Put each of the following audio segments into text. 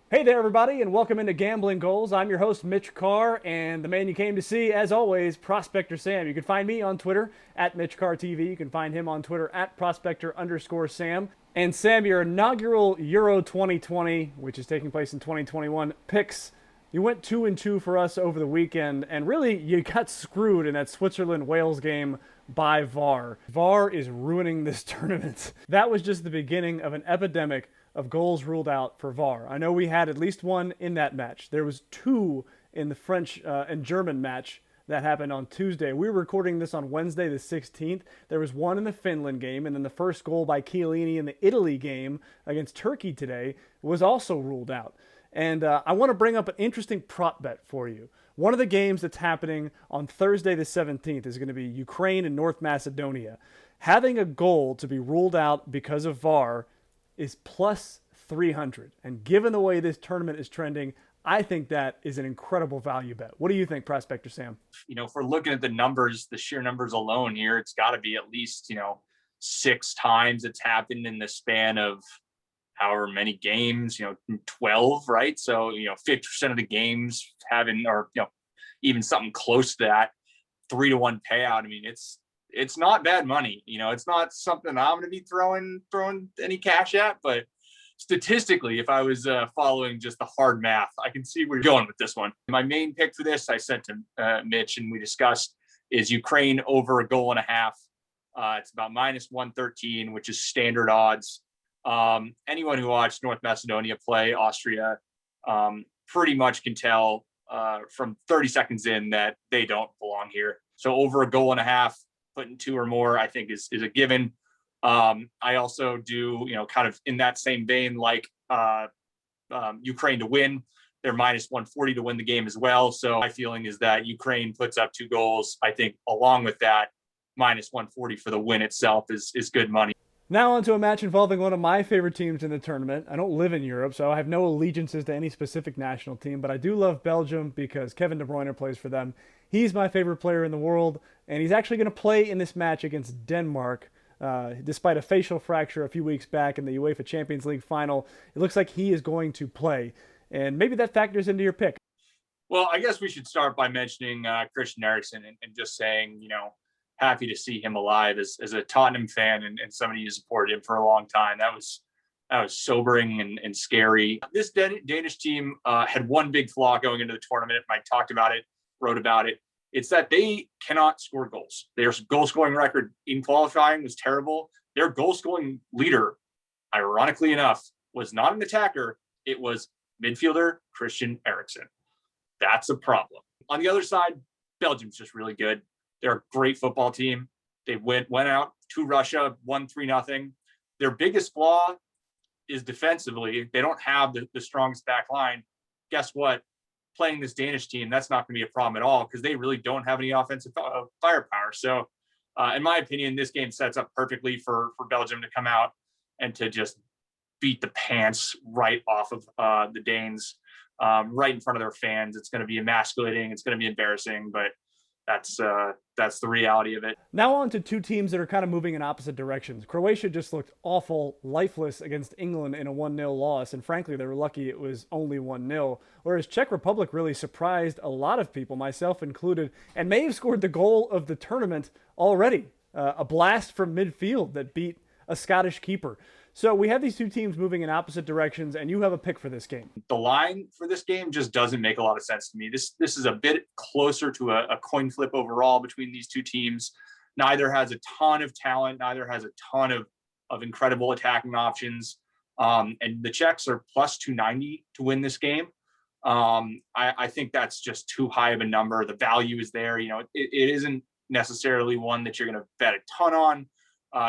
Hey there, everybody, and welcome into Gambling Goals. I'm your host, Mitch Carr, and the man you came to see, as always, Prospector Sam. You can find me on Twitter at MitchCarrTV. You can find him on Twitter at Prospector_Sam. And Sam, your inaugural Euro 2020, which is taking place in 2021, picks. You went 2-2 for us over the weekend, and really you got screwed in that Switzerland Wales game by VAR. VAR is ruining this tournament. That was just the beginning of an epidemic of goals ruled out for VAR. I know we had at least one in that match. There was two in the French and German match that happened on Tuesday. We were recording this on Wednesday the 16th. There was one in the Finland game, and then the first goal by Chiellini in the Italy game against Turkey today was also ruled out. And I want to bring up an interesting prop bet for you. One of the games that's happening on Thursday the 17th is going to be Ukraine and North Macedonia. Having a goal to be ruled out because of VAR is plus 300. And given the way this tournament is trending, I think that is an incredible value bet. What do you think, Prospector Sam? If we're looking at the numbers, the sheer numbers alone here, it's got to be at least, six times it's happened in the span of however many games, 12, right? So, 50% of the games having, or, even something close to that 3-1 payout. I mean, it's not bad money. It's not something I'm going to be throwing any cash at, but statistically, if I was following just the hard math, I can see where you're going with this one. My main pick for this, I sent to Mitch and we discussed, is Ukraine over a goal and a half. It's about minus 113, which is standard odds. Anyone who watched North Macedonia play Austria pretty much can tell from 30 seconds in that they don't belong here. So over a goal and a half, putting two or more, I think is a given. I also do, kind of in that same vein, like Ukraine to win. They're minus 140 to win the game as well. So my feeling is that Ukraine puts up two goals. I think along with that, minus 140 for the win itself is good money. Now on to a match involving one of my favorite teams in the tournament. I don't live in Europe, so I have no allegiances to any specific national team, but I do love Belgium because Kevin De Bruyne plays for them. He's my favorite player in the world, and he's actually going to play in this match against Denmark. Despite a facial fracture a few weeks back in the UEFA Champions League final, it looks like he is going to play. And maybe that factors into your pick. Well, I guess we should start by mentioning Christian Eriksen and just saying, happy to see him alive as a Tottenham fan and somebody who supported him for a long time. That was sobering and scary. This Danish team had one big flaw going into the tournament. I talked about it, wrote about it. It's that they cannot score goals. Their goal scoring record in qualifying was terrible. Their goal scoring leader, ironically enough, was not an attacker. It was midfielder Christian Eriksen. That's a problem. On the other side, Belgium's just really good. They're a great football team. They went out to Russia, won 3-0. Their biggest flaw is defensively. They don't have the strongest back line. Guess what? Playing this Danish team, that's not going to be a problem at all because they really don't have any offensive firepower. So, in my opinion, this game sets up perfectly for Belgium to come out and to just beat the pants right off of the Danes, right in front of their fans. It's going to be emasculating. It's going to be embarrassing, but that's the reality of it. Now on to two teams that are kind of moving in opposite directions. Croatia just looked awful, lifeless against England in a 1-0 loss, and frankly, they were lucky it was only 1-0. Whereas Czech Republic really surprised a lot of people, myself included, and may have scored the goal of the tournament already. A blast from midfield that beat a Scottish keeper. So we have these two teams moving in opposite directions, and you have a pick for this game. The line for this game just doesn't make a lot of sense to me. This is a bit closer to a coin flip overall between these two teams. Neither has a ton of talent. Neither has a ton of incredible attacking options. And the Czechs are plus 290 to win this game. I think that's just too high of a number. The value is there. It isn't necessarily one that you're going to bet a ton on.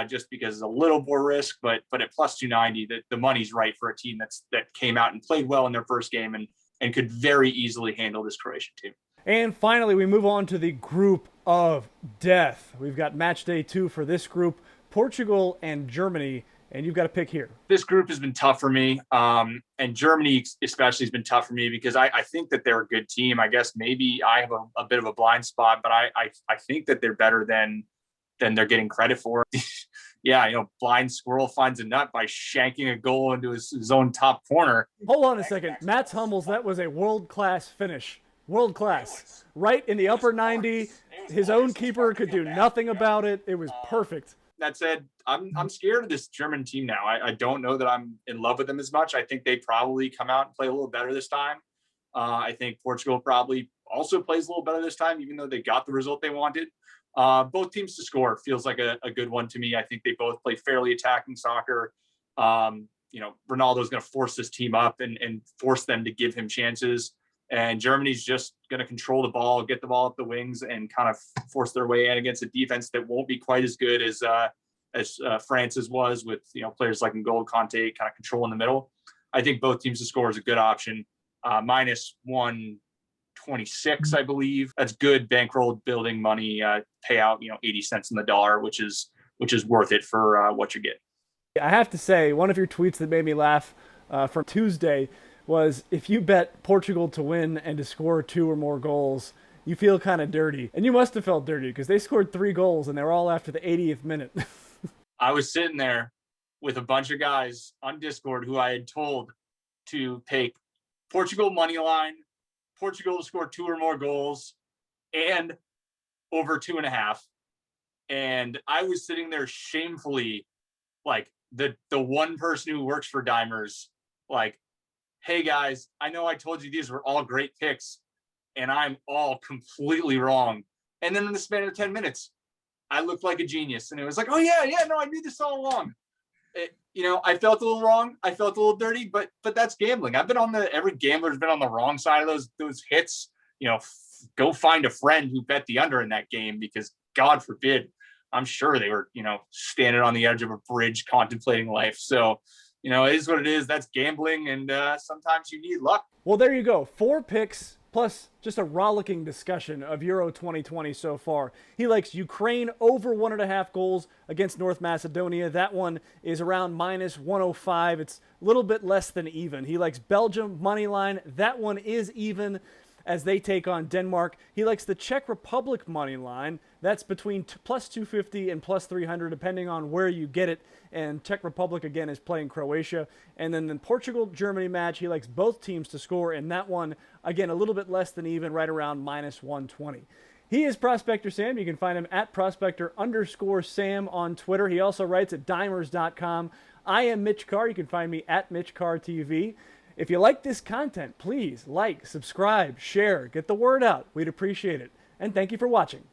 Just because it's a little more risk, but at plus 290, the money's right for a team that came out and played well in their first game and could very easily handle this Croatian team. And finally, we move on to the group of death. We've got match day 2 for this group, Portugal and Germany, and you've got a pick here. This group has been tough for me, and Germany especially has been tough for me because I think that they're a good team. I guess maybe I have a bit of a blind spot, but I think that they're better than they're getting credit for. yeah, blind squirrel finds a nut by shanking a goal into his own top corner. Hold on a second. Mats Hummels, that was a world-class finish. World class. Right in the upper 90. His own keeper could do nothing about it. It was perfect. That said, I'm scared of this German team now. I don't know that I'm in love with them as much. I think they probably come out and play a little better this time. I think Portugal probably also plays a little better this time, even though they got the result they wanted. Both teams to score feels like a good one to me. I think they both play fairly attacking soccer. Ronaldo's going to force this team up and force them to give him chances. And Germany's just going to control the ball, get the ball up the wings, and kind of force their way in against a defense that won't be quite as good as France's was, with players like N'Golo Kanté kind of controlling the middle. I think both teams to score is a good option. Minus 126, I believe. That's good bankroll building money. Pay out 80 cents on the dollar, which is worth it for what you're getting. I have to say, one of your tweets that made me laugh from Tuesday was, if you bet Portugal to win and to score 2 or more goals, you feel kind of dirty. And you must have felt dirty because they scored 3 goals and they were all after the 80th minute. I was sitting there with a bunch of guys on Discord who I had told to take Portugal money line, Portugal to score 2 or more goals, and over 2.5. And I was sitting there shamefully, like the one person who works for Dimers, like, hey guys, I know I told you these were all great picks, and I'm all completely wrong. And then in the span of 10 minutes, I looked like a genius, and it was like, oh yeah, no, I knew this all along. I felt a little wrong. I felt a little dirty, but that's gambling. I've been every gambler's been on the wrong side of those hits. Go find a friend who bet the under in that game, because God forbid, I'm sure they were, standing on the edge of a bridge contemplating life. So, it is what it is. That's gambling, and sometimes you need luck. Well, there you go. 4 picks plus just a rollicking discussion of Euro 2020 so far. He likes Ukraine over 1.5 goals against North Macedonia. That one is around minus 105. It's a little bit less than even. He likes Belgium money line. That one is even as they take on Denmark. He likes the Czech Republic money line. That's between plus 250 and plus 300, depending on where you get it. And Czech Republic, again, is playing Croatia. And then the Portugal-Germany match, he likes both teams to score. And that one, again, a little bit less than even, right around minus 120. He is Prospector Sam. You can find him at Prospector_Sam on Twitter. He also writes at dimers.com. I am Mitch Carr. You can find me at Mitch Carr TV. If you like this content, please like, subscribe, share, get the word out. We'd appreciate it. And thank you for watching.